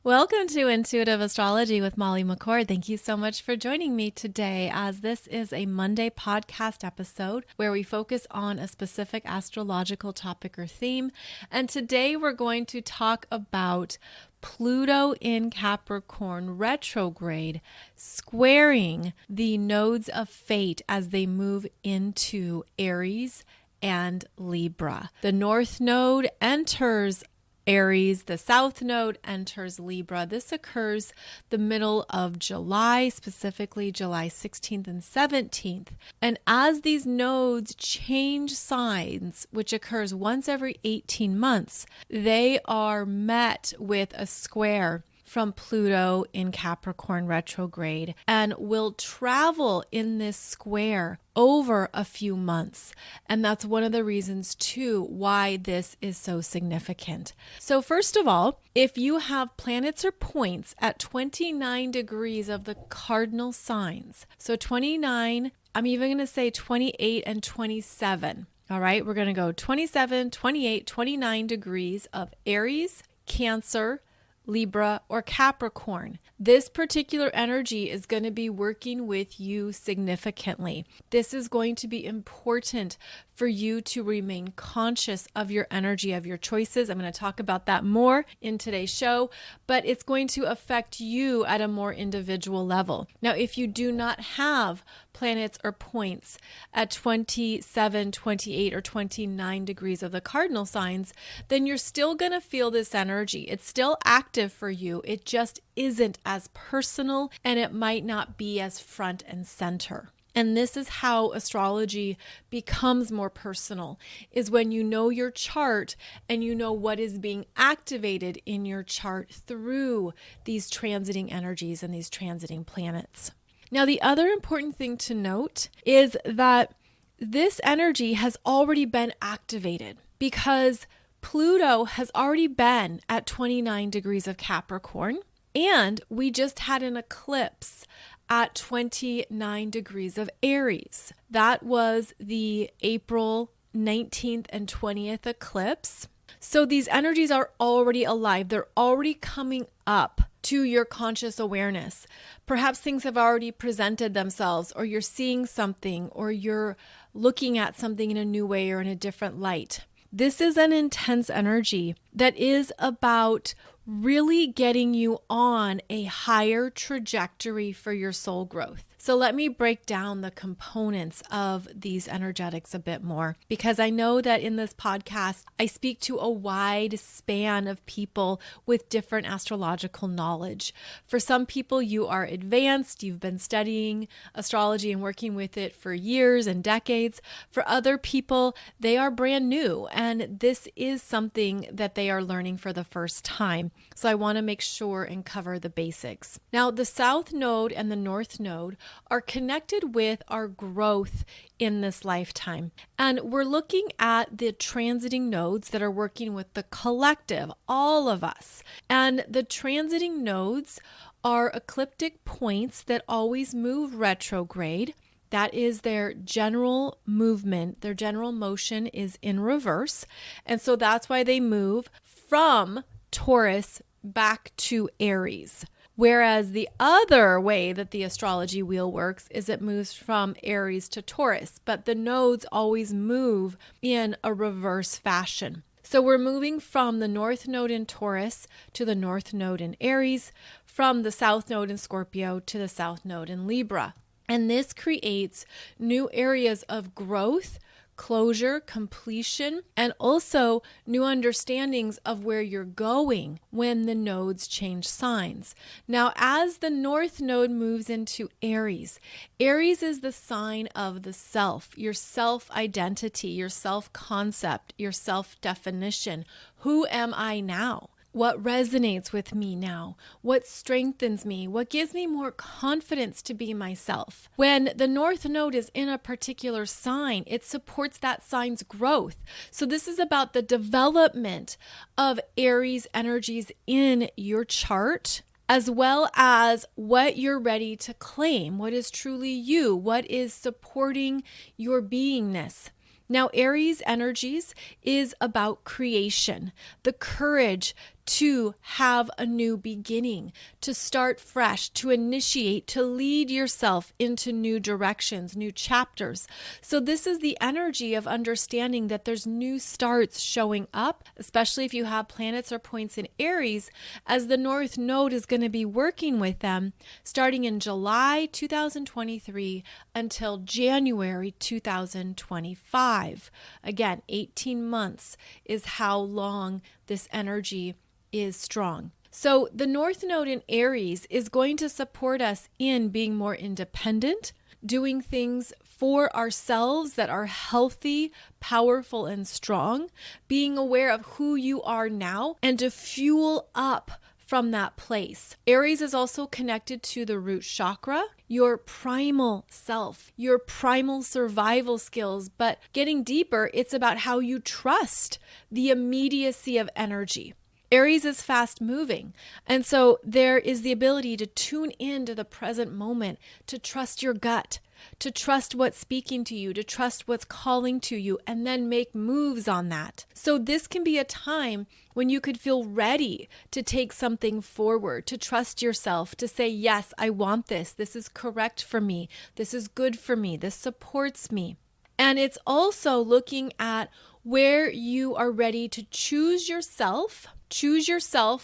Welcome to Intuitive Astrology with Molly McCord. Thank you so much for joining me today, as this is a Monday podcast episode where we focus on a specific astrological topic or theme. And today we're going to talk about Pluto in Capricorn retrograde squaring the nodes of fate as they move into Aries and Libra. The North Node enters Aries, the South Node enters Libra. This occurs the middle of July, specifically July 16th and 17th. And as these nodes change signs, which occurs once every 18 months, they are met with a square from Pluto in Capricorn retrograde and will travel in this square over a few months. And that's one of the reasons too why this is so significant. So first of all, if you have planets or points at 29 degrees of the cardinal signs, so 29, I'm even going to say 28 and 27. All right, we're going to go 27, 28, 29 degrees of Aries, Cancer, Libra, or Capricorn. This particular energy is going to be working with you significantly. This is going to be important for you to remain conscious of your energy, of your choices. I'm going to talk about that more in today's show, but it's going to affect you at a more individual level. Now, if you do not have planets or points at 27, 28, or 29 degrees of the cardinal signs, then you're still going to feel this energy. It's still active for you. It just isn't as personal, and it might not be as front and center. And this is how astrology becomes more personal, is when you know your chart and you know what is being activated in your chart through these transiting energies and these transiting planets. Now, the other important thing to note is that this energy has already been activated because Pluto has already been at 29 degrees of Capricorn, and we just had an eclipse at 29 degrees of Aries. That was the April 19th and 20th eclipse. So these energies are already alive. They're already coming up to your conscious awareness. Perhaps things have already presented themselves, or you're seeing something, or you're looking at something in a new way or in a different light. This is an intense energy that is about really getting you on a higher trajectory for your soul growth. So let me break down the components of these energetics a bit more, because I know that in this podcast, I speak to a wide span of people with different astrological knowledge. For some people, you are advanced, you've been studying astrology and working with it for years and decades. For other people, they are brand new, and this is something that they are learning for the first time. So I want to make sure and cover the basics. Now, the South Node and the North Node are connected with our growth in this lifetime. And we're looking at the transiting nodes that are working with the collective, all of us. And the transiting nodes are ecliptic points that always move retrograde. That is their general movement. Their general motion is in reverse. And so that's why they move from Taurus back to Aries. Whereas the other way that the astrology wheel works is it moves from Aries to Taurus, but the nodes always move in a reverse fashion. So we're moving from the North Node in Taurus to the North Node in Aries, from the South Node in Scorpio to the South Node in Libra. And this creates new areas of growth, closure, completion, and also new understandings of where you're going when the nodes change signs. Now, as the North Node moves into Aries, Aries is the sign of the self, your self-identity, your self-concept, your self-definition. Who am I now? What resonates with me now? What strengthens me? What gives me more confidence to be myself? When the North Node is in a particular sign, it supports that sign's growth. So this is about the development of Aries energies in your chart, as well as what you're ready to claim, what is truly you, what is supporting your beingness. Now, Aries energies is about creation, the courage to have a new beginning, to start fresh, to initiate, to lead yourself into new directions, new chapters. So this is the energy of understanding that there's new starts showing up, especially if you have planets or points in Aries, as the North Node is going to be working with them starting in July 2023 until January 2025. Again, 18 months is how long this energy is strong. So the North Node in Aries is going to support us in being more independent, doing things for ourselves that are healthy, powerful, and strong, being aware of who you are now, and to fuel up from that place. Aries is also connected to the root chakra, your primal self, your primal survival skills. But getting deeper, it's about how you trust the immediacy of energy. Aries is fast moving. And so there is the ability to tune into the present moment, to trust your gut, to trust what's speaking to you, to trust what's calling to you, and then make moves on that. So this can be a time when you could feel ready to take something forward, to trust yourself, to say, yes, I want this. This is correct for me. This is good for me. This supports me. And it's also looking at where you are ready to choose yourself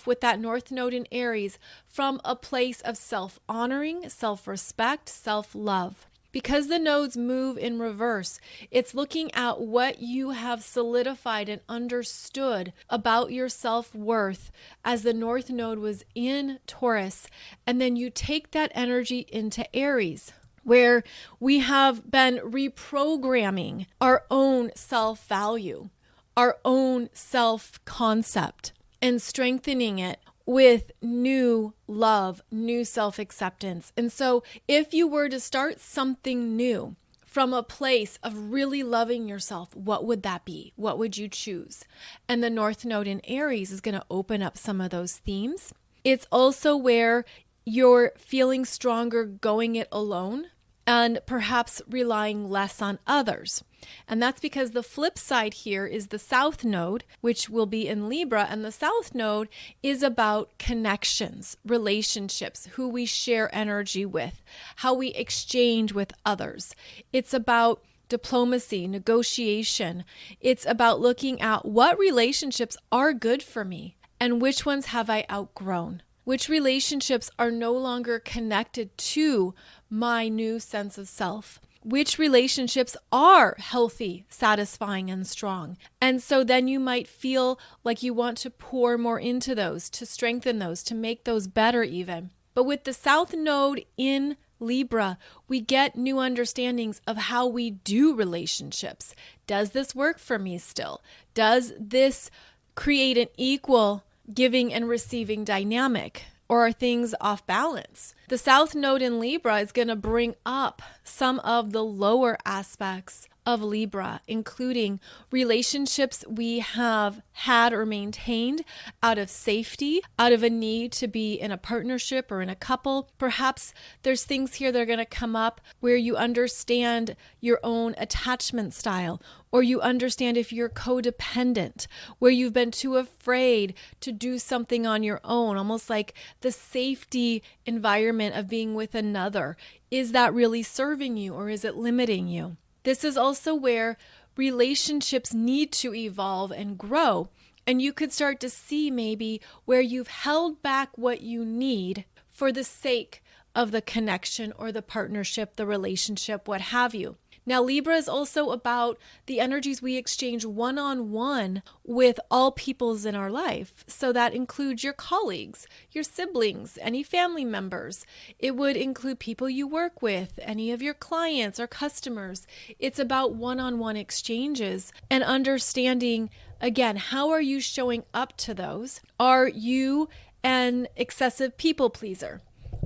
with that North Node in Aries from a place of self-honoring, self-respect, self-love. Because the nodes move in reverse, it's looking at what you have solidified and understood about your self-worth as the North Node was in Taurus, and then you take that energy into Aries, where we have been reprogramming our own self-value, our own self-concept, and strengthening it with new love, new self-acceptance. And so if you were to start something new from a place of really loving yourself, what would that be? What would you choose? And the North Node in Aries is going to open up some of those themes. It's also where you're feeling stronger going it alone and perhaps relying less on others. And that's because the flip side here is the South Node, which will be in Libra. And the South Node is about connections, relationships, who we share energy with, how we exchange with others. It's about diplomacy, negotiation. It's about looking at what relationships are good for me and which ones have I outgrown. Which relationships are no longer connected to my new sense of self? Which relationships are healthy, satisfying, and strong? And so then you might feel like you want to pour more into those, to strengthen those, to make those better even. But with the South Node in Libra, we get new understandings of how we do relationships. Does this work for me still? Does this create an equal giving and receiving dynamic? Or are things off balance? The South Node in Libra is going to bring up some of the lower aspects of Libra, including relationships we have had or maintained out of safety, out of a need to be in a partnership or in a couple. Perhaps there's things here that are going to come up where you understand your own attachment style, or you understand if you're codependent, where you've been too afraid to do something on your own, almost like the safety environment of being with another. Is that really serving you, or is it limiting you? This is also where relationships need to evolve and grow. And you could start to see maybe where you've held back what you need for the sake of the connection or the partnership, the relationship, what have you. Now, Libra is also about the energies we exchange one-on-one with all peoples in our life. So that includes your colleagues, your siblings, any family members. It would include people you work with, any of your clients or customers. It's about one-on-one exchanges and understanding, again, how are you showing up to those? Are you an excessive people pleaser?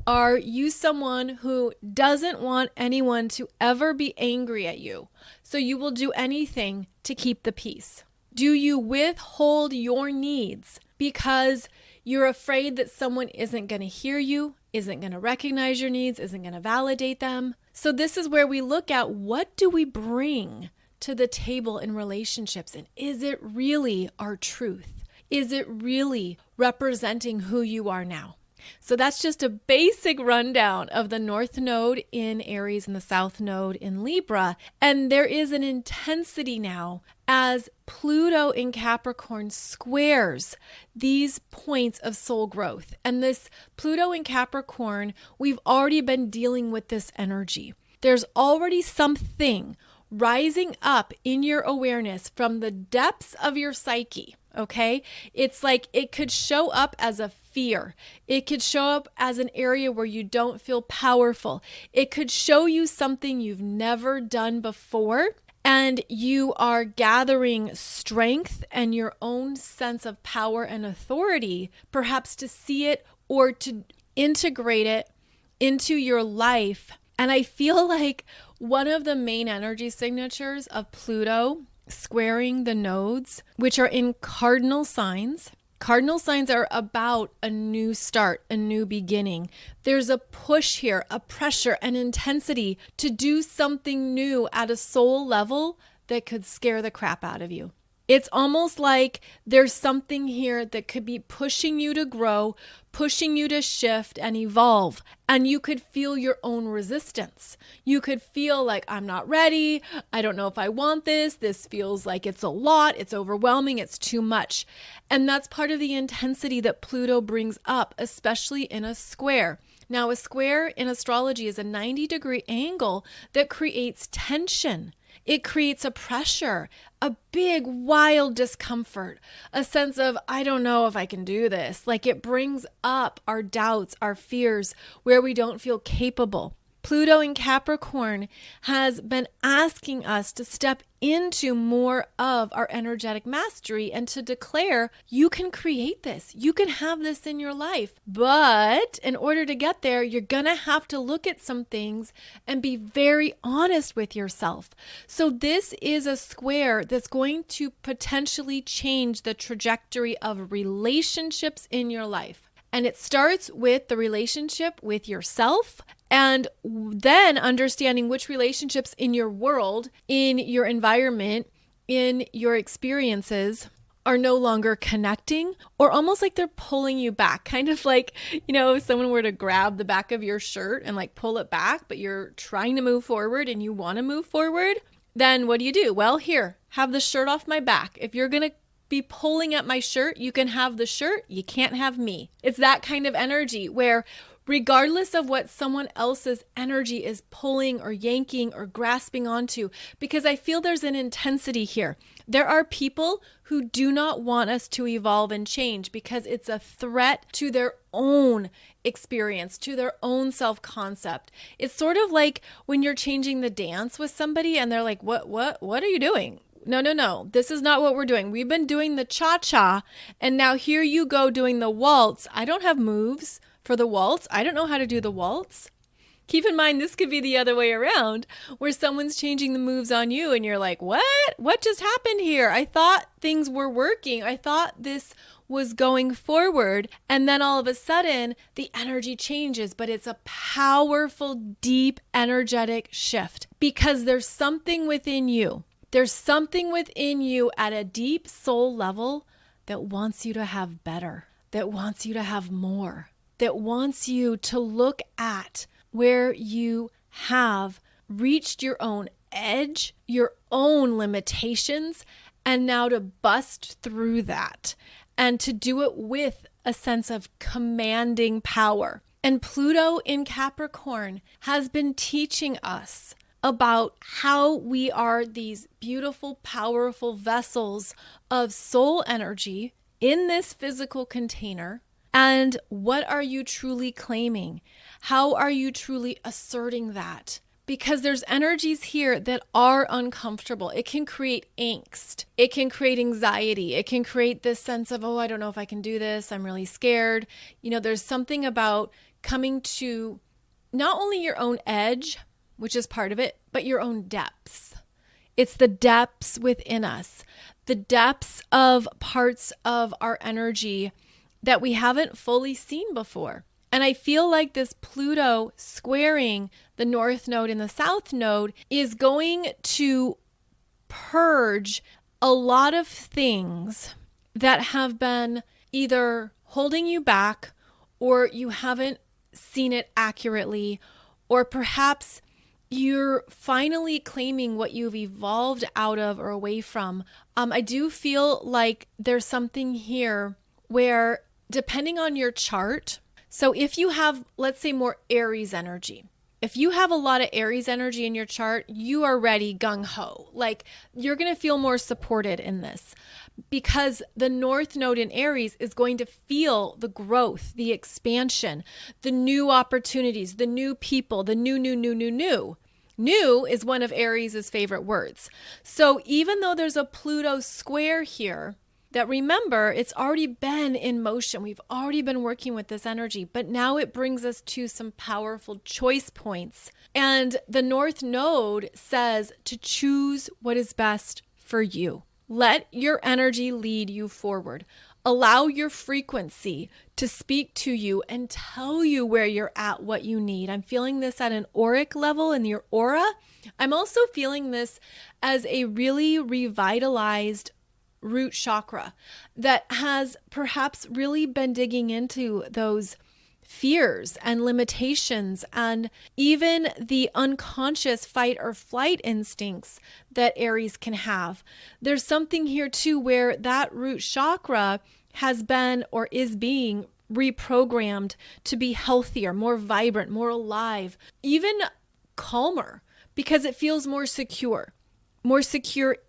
Are you someone who doesn't want anyone to ever be angry at you, so you will do anything to keep the peace? Do you withhold your needs because you're afraid that someone isn't going to hear you, isn't going to recognize your needs, isn't going to validate them? So this is where we look at, what do we bring to the table in relationships, and is it really our truth? Is it really representing who you are now. So that's just a basic rundown of the North Node in Aries and the South Node in Libra. And there is an intensity now as Pluto in Capricorn squares these points of soul growth. And this Pluto in Capricorn, we've already been dealing with this energy. There's already something rising up in your awareness from the depths of your psyche. Okay? It's like it could show up as a fear. It could show up as an area where you don't feel powerful. It could show you something you've never done before, and you are gathering strength and your own sense of power and authority, perhaps to see it or to integrate it into your life. And I feel like one of the main energy signatures of Pluto squaring the nodes, which are in cardinal signs. Cardinal signs are about a new start, a new beginning. There's a push here, a pressure, an intensity to do something new at a soul level that could scare the crap out of you. It's almost like there's something here that could be pushing you to grow, pushing you to shift and evolve. And you could feel your own resistance. You could feel like, I'm not ready. I don't know if I want this. This feels like it's a lot. It's overwhelming. It's too much. And that's part of the intensity that Pluto brings up, especially in a square. Now, a square in astrology is a 90-degree angle that creates tension. It creates a pressure, a big, wild discomfort, a sense of, I don't know if I can do this. Like it brings up our doubts, our fears, where we don't feel capable. Pluto in Capricorn has been asking us to step into more of our energetic mastery and to declare, you can create this. You can have this in your life. But in order to get there, you're going to have to look at some things and be very honest with yourself. So this is a square that's going to potentially change the trajectory of relationships in your life. And it starts with the relationship with yourself, and then understanding which relationships in your world, in your environment, in your experiences are no longer connecting, or almost like they're pulling you back. Kind of like, if someone were to grab the back of your shirt and like pull it back, but you're trying to move forward and you want to move forward, then what do? Well, here, have the shirt off my back. If you're going to be pulling at my shirt, you can have the shirt, you can't have me. It's that kind of energy where regardless of what someone else's energy is pulling or yanking or grasping onto, because I feel there's an intensity here. There are people who do not want us to evolve and change because it's a threat to their own experience, to their own self-concept. It's sort of like when you're changing the dance with somebody and they're like, what are you doing? No. This is not what we're doing. We've been doing the cha-cha, and now here you go doing the waltz. I don't have moves for the waltz. I don't know how to do the waltz. Keep in mind, this could be the other way around, where someone's changing the moves on you, and you're like, what? What just happened here? I thought things were working. I thought this was going forward. And then all of a sudden, the energy changes, but it's a powerful, deep, energetic shift because there's something within you. There's something within you at a deep soul level that wants you to have better, that wants you to have more, that wants you to look at where you have reached your own edge, your own limitations, and now to bust through that and to do it with a sense of commanding power. And Pluto in Capricorn has been teaching us about how we are these beautiful, powerful vessels of soul energy in this physical container. And what are you truly claiming? How are you truly asserting that? Because there's energies here that are uncomfortable. It can create angst. It can create anxiety. It can create this sense of, I don't know if I can do this. I'm really scared. There's something about coming to not only your own edge, which is part of it, but your own depths. It's the depths within us, the depths of parts of our energy that we haven't fully seen before. And I feel like this Pluto squaring the North Node and the South Node is going to purge a lot of things that have been either holding you back, or you haven't seen it accurately, or perhaps you're finally claiming what you've evolved out of or away from. I do feel like there's something here where, depending on your chart, so if you have, let's say, more Aries energy, if you have a lot of Aries energy in your chart, you are ready, gung-ho. Like, you're going to feel more supported in this because the North Node in Aries is going to feel the growth, the expansion, the new opportunities, the new people, the new. New is one of Aries' favorite words. So even though there's a Pluto square here, that, remember, it's already been in motion. We've already been working with this energy, but now it brings us to some powerful choice points. And the North Node says to choose what is best for you. Let your energy lead you forward. Allow your frequency to speak to you and tell you where you're at, what you need. I'm feeling this at an auric level in your aura. I'm also feeling this as a really revitalized root chakra that has perhaps really been digging into those fears and limitations and even the unconscious fight or flight instincts that Aries can have. There's something here too where that root chakra has been or is being reprogrammed to be healthier, more vibrant, more alive, even calmer, because it feels more secure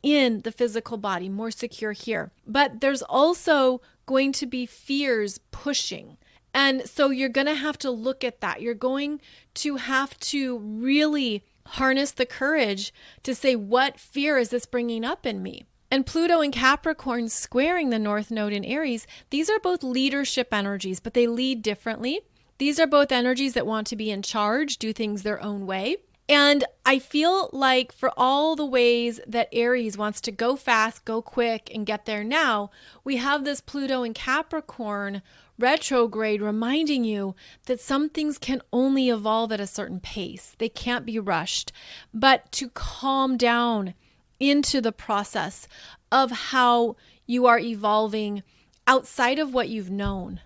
in the physical body, more secure here. But there's also going to be fears pushing. And so you're going to have to look at that. You're going to have to really harness the courage to say, what fear is this bringing up in me? And Pluto and Capricorn squaring the North Node in Aries, these are both leadership energies, but they lead differently. These are both energies that want to be in charge, do things their own way. And I feel like for all the ways that Aries wants to go fast, go quick, and get there now, we have this Pluto and Capricorn retrograde reminding you that some things can only evolve at a certain pace. They can't be rushed. But to calm down into the process of how you are evolving outside of what you've known,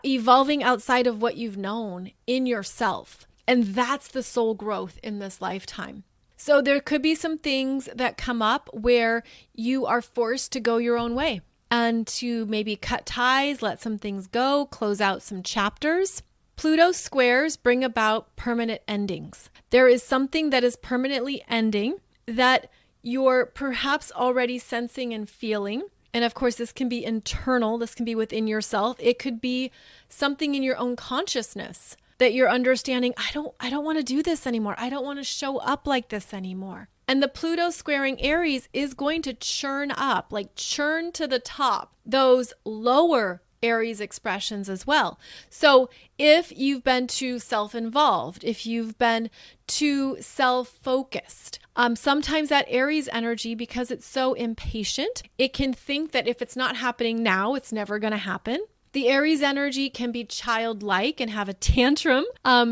evolving outside of what you've known in yourself. And that's the soul growth in this lifetime. So there could be some things that come up where you are forced to go your own way and to maybe cut ties, let some things go, close out some chapters. Pluto squares bring about permanent endings. There is something that is permanently ending that you're perhaps already sensing and feeling. And of course, this can be internal. This can be within yourself. It could be something in your own consciousness that you're understanding, I don't want to do this anymore. I don't want to show up like this anymore. And the Pluto squaring Aries is going to churn up, like churn to the top, those lower Aries expressions as well. So if you've been too self-involved, if you've been too self-focused, sometimes that Aries energy, because it's so impatient, it can think that if it's not happening now, it's never going to happen. The Aries energy can be childlike and have a tantrum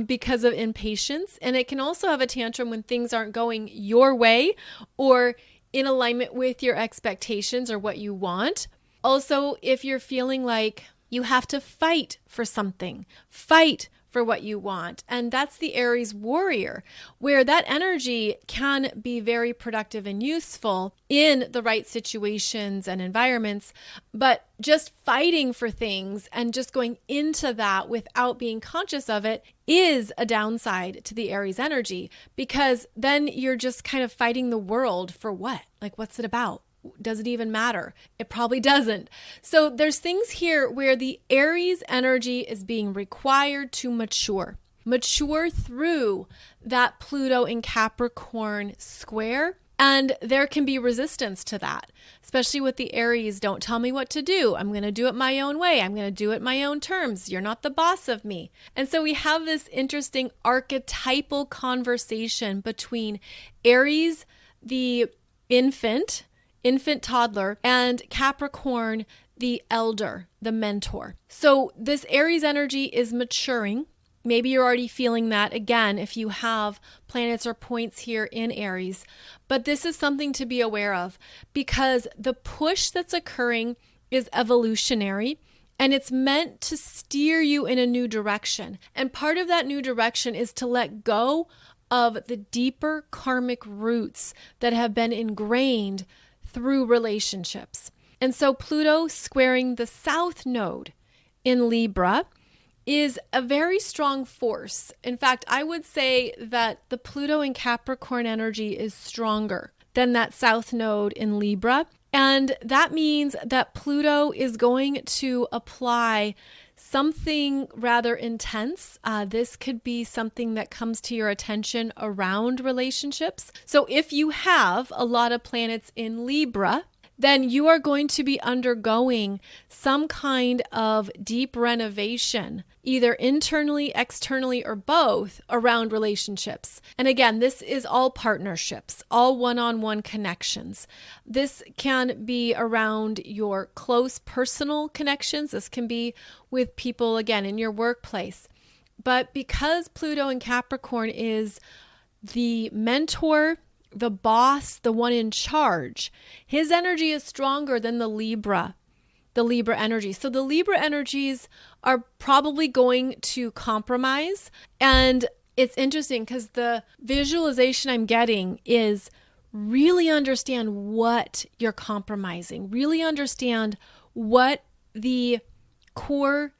because of impatience. And it can also have a tantrum when things aren't going your way or in alignment with your expectations or what you want. Also, if you're feeling like you have to fight for something, fight for what you want. And that's the Aries warrior, where that energy can be very productive and useful in the right situations and environments. But just fighting for things and just going into that without being conscious of it is a downside to the Aries energy, because then you're just kind of fighting the world for what? Like, what's it about? Does it even matter? It probably doesn't. So there's things here where the Aries energy is being required to mature through that Pluto in Capricorn square. And there can be resistance to that, especially with the Aries. Don't tell me what to do. I'm going to do it my own way. I'm going to do it my own terms. You're not the boss of me. And so we have this interesting archetypal conversation between Aries, the infant toddler, and Capricorn, the elder, the mentor. So this Aries energy is maturing. Maybe you're already feeling that again if you have planets or points here in Aries. But this is something to be aware of, because the push that's occurring is evolutionary And it's meant to steer you in a new direction. And part of that new direction is to let go of the deeper karmic roots that have been ingrained through relationships. And so Pluto squaring the South Node in Libra is a very strong force. In fact, I would say that the Pluto in Capricorn energy is stronger than that South Node in Libra. And that means that Pluto is going to apply something rather intense. This could be something that comes to your attention around relationships. So if you have a lot of planets in Libra, then you are going to be undergoing some kind of deep renovation, either internally, externally, or both around relationships. And again, this is all partnerships, all one-on-one connections. This can be around your close personal connections. This can be with people, again, in your workplace. But because Pluto in Capricorn is the mentor, the boss, the one in charge, his energy is stronger than the Libra energy. So the Libra energies are probably going to compromise. And it's interesting because the visualization I'm getting is really understand what you're compromising, really understand what the core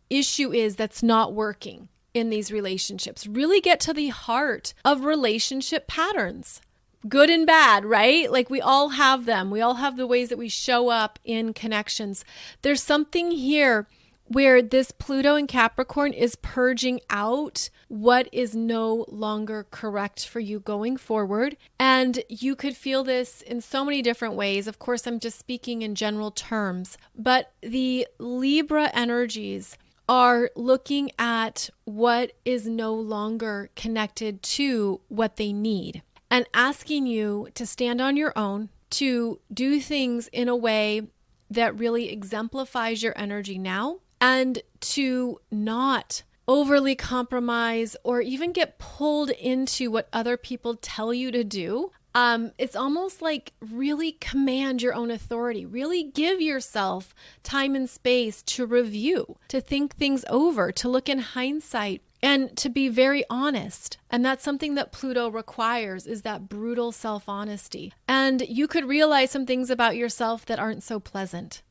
issue is that's not working in these relationships. Really get to the heart of relationship patterns. Good and bad, right? Like we all have them. We all have the ways that we show up in connections. There's something here where this Pluto in Capricorn is purging out what is no longer correct for you going forward. And you could feel this in so many different ways. Of course, I'm just speaking in general terms, but the Libra energies are looking at what is no longer connected to what they need, and asking you to stand on your own, to do things in a way that really exemplifies your energy now, and to not overly compromise or even get pulled into what other people tell you to do. It's almost like really command your own authority, really give yourself time and space to review, to think things over, to look in hindsight, and to be very honest. And that's something that Pluto requires, is that brutal self-honesty. And you could realize some things about yourself that aren't so pleasant.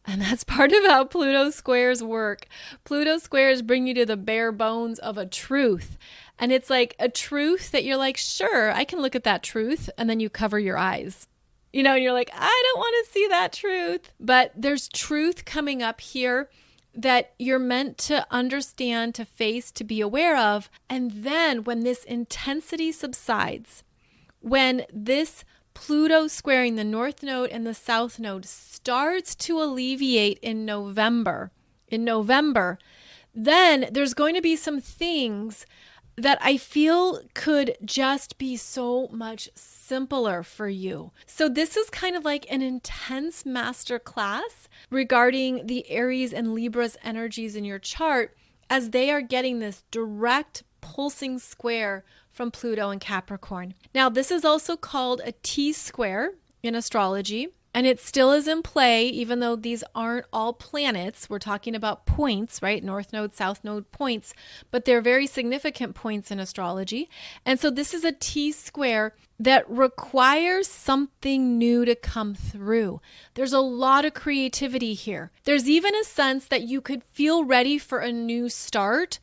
And that's part of how Pluto squares work. Pluto squares bring you to the bare bones of a truth. And it's like a truth that you're like, sure, I can look at that truth. And then you cover your eyes. And you're like, I don't want to see that truth. But there's truth coming up here that you're meant to understand, to face, to be aware of. And then when this intensity subsides, when this Pluto squaring the North Node and the South Node starts to alleviate in November, then there's going to be some things that I feel could just be so much simpler for you. So this is kind of like an intense master class regarding the Aries and Libra's energies in your chart, as they are getting this direct pulsing square from Pluto and Capricorn. Now, this is also called a T-square in astrology, and it still is in play, even though these aren't all planets. We're talking about points, right? North Node, South Node points, but they're very significant points in astrology. And so this is a T-square that requires something new to come through. There's a lot of creativity here. There's even a sense that you could feel ready for a new start.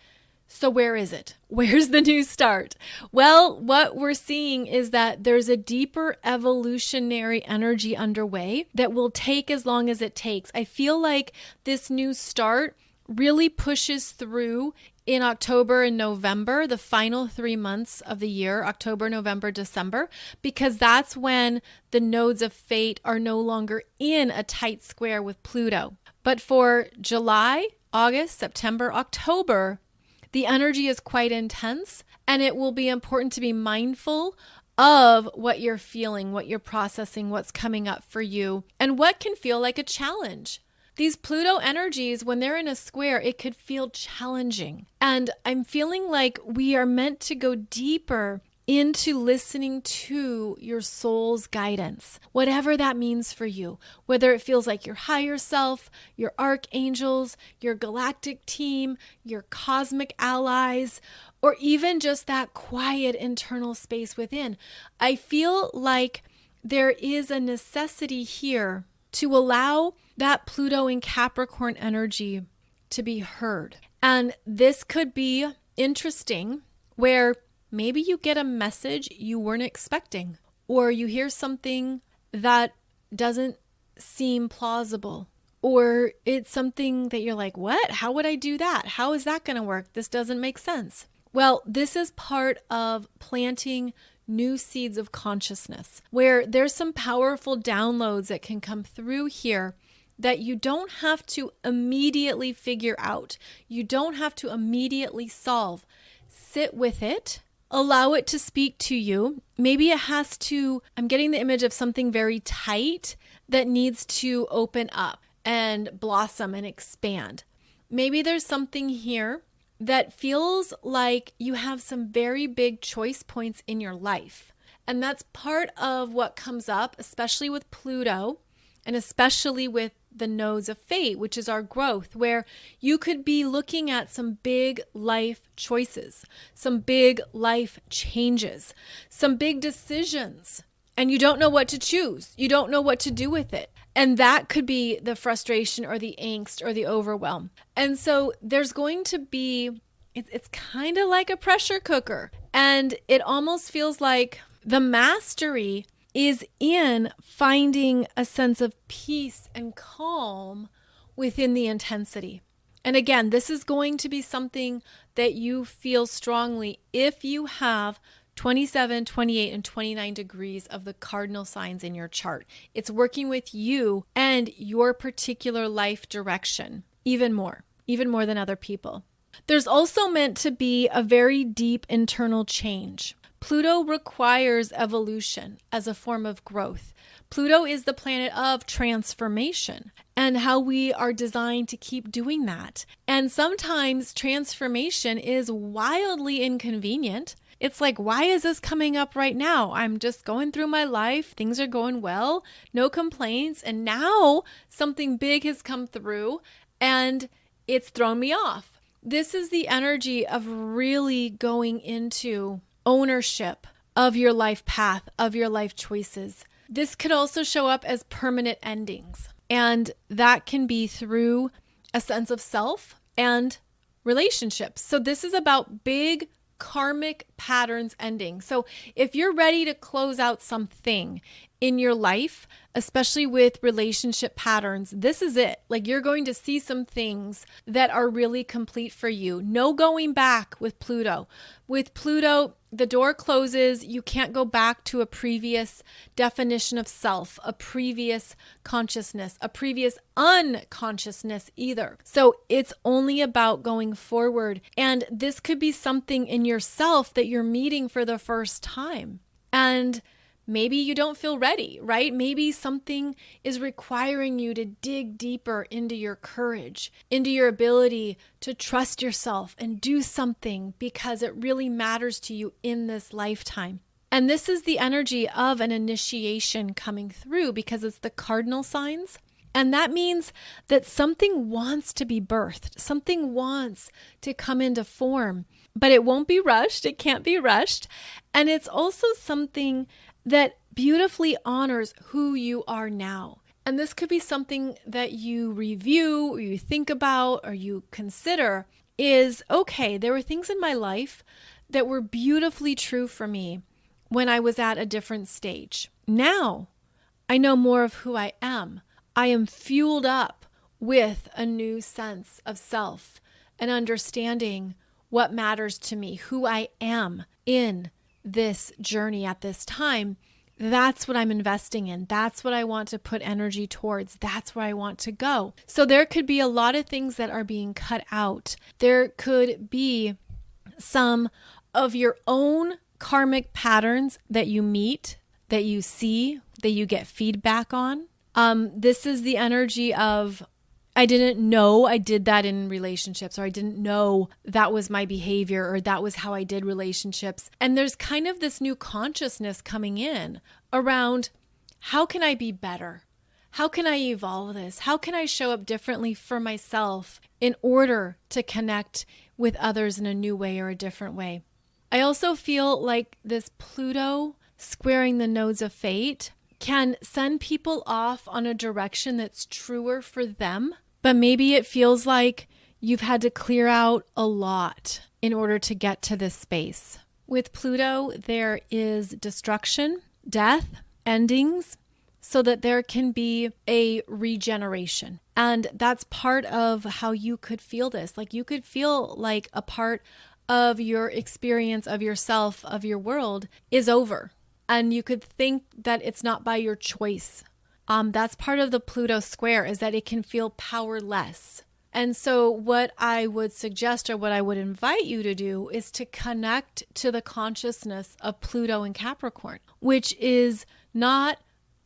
So where is it? Where's the new start? Well, what we're seeing is that there's a deeper evolutionary energy underway that will take as long as it takes. I feel like this new start really pushes through in October and November, the final 3 months of the year, October, November, December, because that's when the nodes of fate are no longer in a tight square with Pluto. But for July, August, September, October, the energy is quite intense, and it will be important to be mindful of what you're feeling, what you're processing, what's coming up for you, and what can feel like a challenge. These Pluto energies, when they're in a square, it could feel challenging. And I'm feeling like we are meant to go deeper into listening to your soul's guidance, whatever that means for you, whether it feels like your higher self, your archangels, your galactic team, your cosmic allies, or even just that quiet internal space within. I feel like there is a necessity here to allow that Pluto and Capricorn energy to be heard. And this could be interesting where maybe you get a message you weren't expecting, or you hear something that doesn't seem plausible, or it's something that you're like, what? How would I do that? How is that going to work? This doesn't make sense. Well, this is part of planting new seeds of consciousness, where there's some powerful downloads that can come through here that you don't have to immediately figure out. You don't have to immediately solve. Sit with it. Allow it to speak to you. Maybe it has to, I'm getting the image of something very tight that needs to open up and blossom and expand. Maybe there's something here that feels like you have some very big choice points in your life. And that's part of what comes up, especially with Pluto and especially with the nodes of fate, which is our growth, where you could be looking at some big life choices, some big life changes, some big decisions, and you don't know what to choose. You don't know what to do with it. And that could be the frustration or the angst or the overwhelm. And so there's going to be, it's kind of like a pressure cooker. And it almost feels like the mastery is in finding a sense of peace and calm within the intensity. And again, this is going to be something that you feel strongly if you have 27, 28, and 29 degrees of the cardinal signs in your chart. It's working with you and your particular life direction, even more than other people. There's also meant to be a very deep internal change. Pluto requires evolution as a form of growth. Pluto is the planet of transformation and how we are designed to keep doing that. And sometimes transformation is wildly inconvenient. It's like, why is this coming up right now? I'm just going through my life. Things are going well, no complaints. And now something big has come through and it's thrown me off. This is the energy of really going into ownership of your life path, of your life choices. This could also show up as permanent endings. And that can be through a sense of self and relationships. So this is about big karmic patterns ending. So if you're ready to close out something in your life, especially with relationship patterns, this is it. Like, you're going to see some things that are really complete for you. No going back with Pluto. With Pluto, the door closes. You can't go back to a previous definition of self, a previous consciousness, a previous unconsciousness either. So it's only about going forward. And this could be something in yourself that you're meeting for the first time. And maybe you don't feel ready, right? Maybe something is requiring you to dig deeper into your courage, into your ability to trust yourself and do something because it really matters to you in this lifetime. And this is the energy of an initiation coming through because it's the cardinal signs. And that means that something wants to be birthed. Something wants to come into form, but it won't be rushed. It can't be rushed. And it's also something that beautifully honors who you are now. And this could be something that you review or you think about or you consider is, okay, there were things in my life that were beautifully true for me when I was at a different stage. Now I know more of who I am. I am fueled up with a new sense of self and understanding what matters to me, who I am in this journey at this time. That's what I'm investing in. That's what I want to put energy towards. That's where I want to go. So there could be a lot of things that are being cut out. There could be some of your own karmic patterns that you meet, that you see, that you get feedback on. This is the energy of I didn't know I did that in relationships, or I didn't know that was my behavior, or that was how I did relationships. And there's kind of this new consciousness coming in around, how can I be better? How can I evolve this? How can I show up differently for myself in order to connect with others in a new way or a different way? I also feel like this Pluto squaring the nodes of fate can send people off on a direction that's truer for them, but maybe it feels like you've had to clear out a lot in order to get to this space. With Pluto, there is destruction, death, endings, so that there can be a regeneration. And that's part of how you could feel this. Like, you could feel like a part of your experience of yourself, of your world, is over. And you could think that it's not by your choice. That's part of the Pluto square, is that it can feel powerless. And so what I would suggest, or what I would invite you to do, is to connect to the consciousness of Pluto and Capricorn, which is not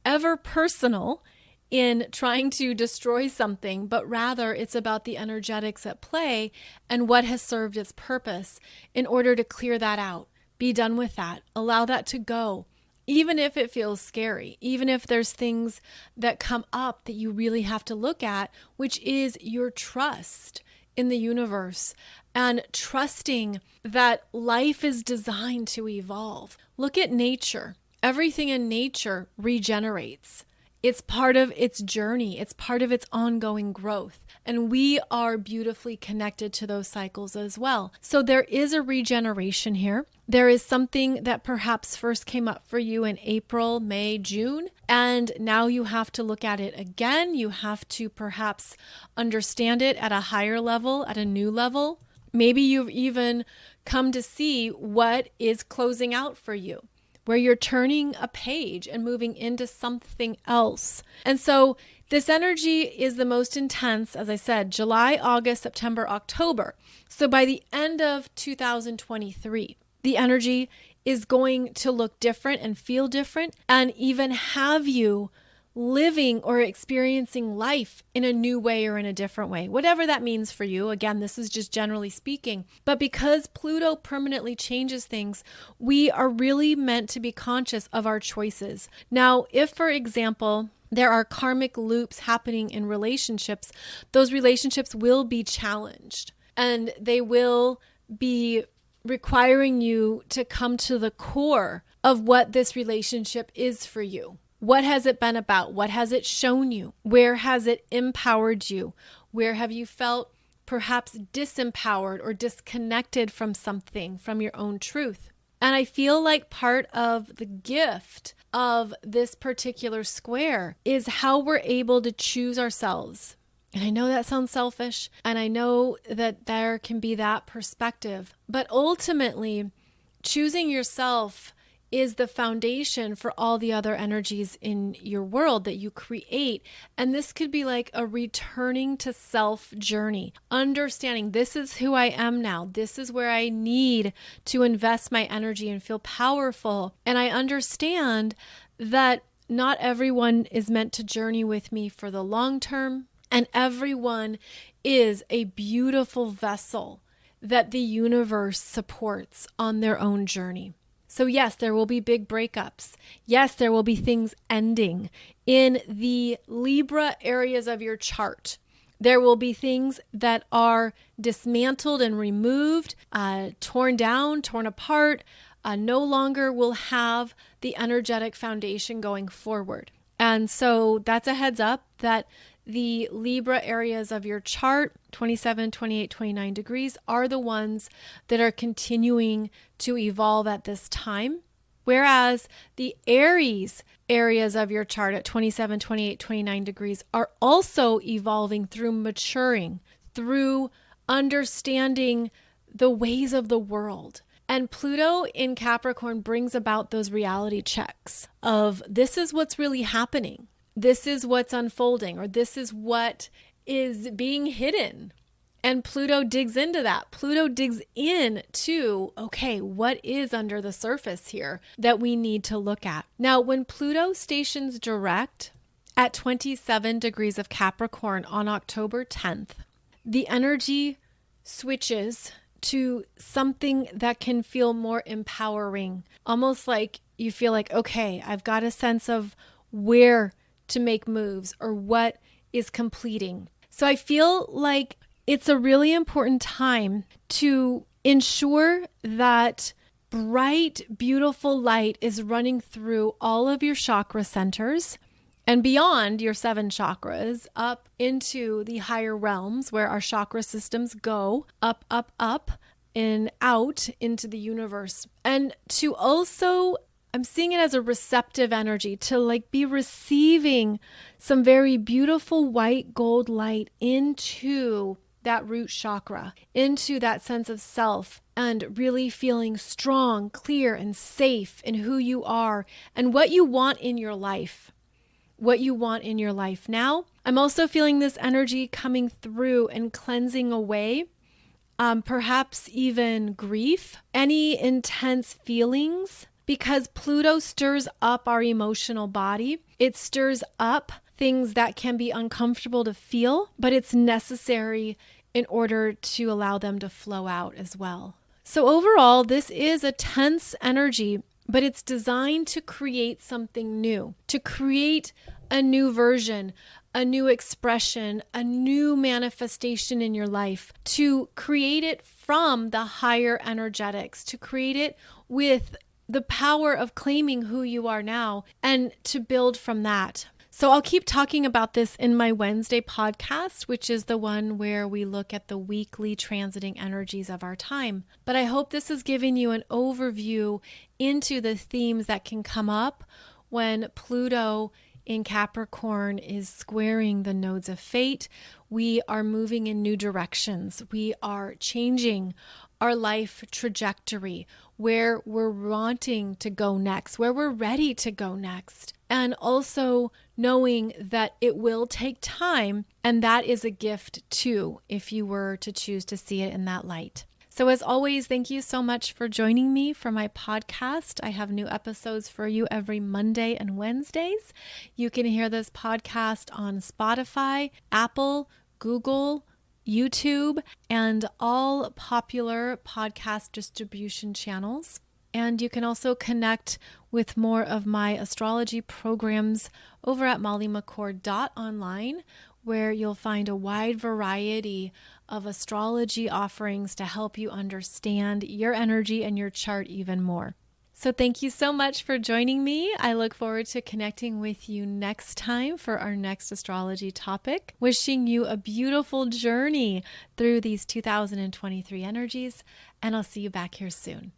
ever personal in trying to destroy something, but rather it's about the energetics at play and what has served its purpose in order to clear that out. Be done with that. Allow that to go. Even if it feels scary, even if there's things that come up that you really have to look at, which is your trust in the universe and trusting that life is designed to evolve. Look at nature. Everything in nature regenerates. It's part of its journey. It's part of its ongoing growth. And we are beautifully connected to those cycles as well. So there is a regeneration here. There is something that perhaps first came up for you in April, May, June, and now you have to look at it again. You have to perhaps understand it at a higher level, at a new level. Maybe you've even come to see what is closing out for you, where you're turning a page and moving into something else. And so this energy is the most intense, as I said, July, August, September, October. So by the end of 2023, the energy is going to look different and feel different, and even have you living or experiencing life in a new way or in a different way, whatever that means for you. Again, this is just generally speaking. But because Pluto permanently changes things, we are really meant to be conscious of our choices. Now, if, for example, there are karmic loops happening in relationships, those relationships will be challenged, and they will be requiring you to come to the core of what this relationship is for you. What has it been about? What has it shown you? Where has it empowered you? Where have you felt perhaps disempowered or disconnected from something, from your own truth? And I feel like part of the gift of this particular square is how we're able to choose ourselves. And I know that sounds selfish, and I know that there can be that perspective, but ultimately, choosing yourself is the foundation for all the other energies in your world that you create. And this could be like a returning to self journey, understanding this is who I am now. This is where I need to invest my energy and feel powerful. And I understand that not everyone is meant to journey with me for the long term. And everyone is a beautiful vessel that the universe supports on their own journey. So yes, there will be big breakups. Yes, there will be things ending in the Libra areas of your chart. There will be things that are dismantled and removed, torn down, torn apart, no longer will have the energetic foundation going forward. And so that's a heads up that the Libra areas of your chart, 27, 28, 29 degrees, are the ones that are continuing to evolve at this time. Whereas the Aries areas of your chart at 27, 28, 29 degrees are also evolving through maturing, through understanding the ways of the world. And Pluto in Capricorn brings about those reality checks of this is what's really happening. This is what's unfolding, or this is what is being hidden. And Pluto digs into that. Pluto digs into, okay, what is under the surface here that we need to look at? Now, when Pluto stations direct at 27 degrees of Capricorn on October 10th, the energy switches to something that can feel more empowering, almost like you feel like, okay, I've got a sense of where to make moves or what is completing. So I feel like it's a really important time to ensure that bright, beautiful light is running through all of your chakra centers and beyond your 7 chakras up into the higher realms where our chakra systems go up, up, up and out into the universe. And to also, I'm seeing it as a receptive energy to like be receiving some very beautiful white gold light into that root chakra, into that sense of self, and really feeling strong, clear, and safe in who you are and what you want in your life. What you want in your life now. I'm also feeling this energy coming through and cleansing away, perhaps even grief, any intense feelings, because Pluto stirs up our emotional body. It stirs up things that can be uncomfortable to feel, but it's necessary in order to allow them to flow out as well. So overall, this is a tense energy, but it's designed to create something new, to create a new version, a new expression, a new manifestation in your life, to create it from the higher energetics, to create it with the power of claiming who you are now and to build from that. So I'll keep talking about this in my Wednesday podcast, which is the one where we look at the weekly transiting energies of our time. But I hope this is giving you an overview into the themes that can come up when Pluto in Capricorn is squaring the nodes of fate. We are moving in new directions. We are changing our life trajectory, where we're wanting to go next, where we're ready to go next. And also knowing that it will take time, and that is a gift too, if you were to choose to see it in that light. So as always, thank you so much for joining me for my podcast. I have new episodes for you every Monday and Wednesdays. You can hear this podcast on Spotify, Apple, Google, YouTube, and all popular podcast distribution channels. And you can also connect with more of my astrology programs over at mollymccord.online, where you'll find a wide variety of astrology offerings to help you understand your energy and your chart even more. So thank you so much for joining me. I look forward to connecting with you next time for our next astrology topic. Wishing you a beautiful journey through these 2023 energies, and I'll see you back here soon.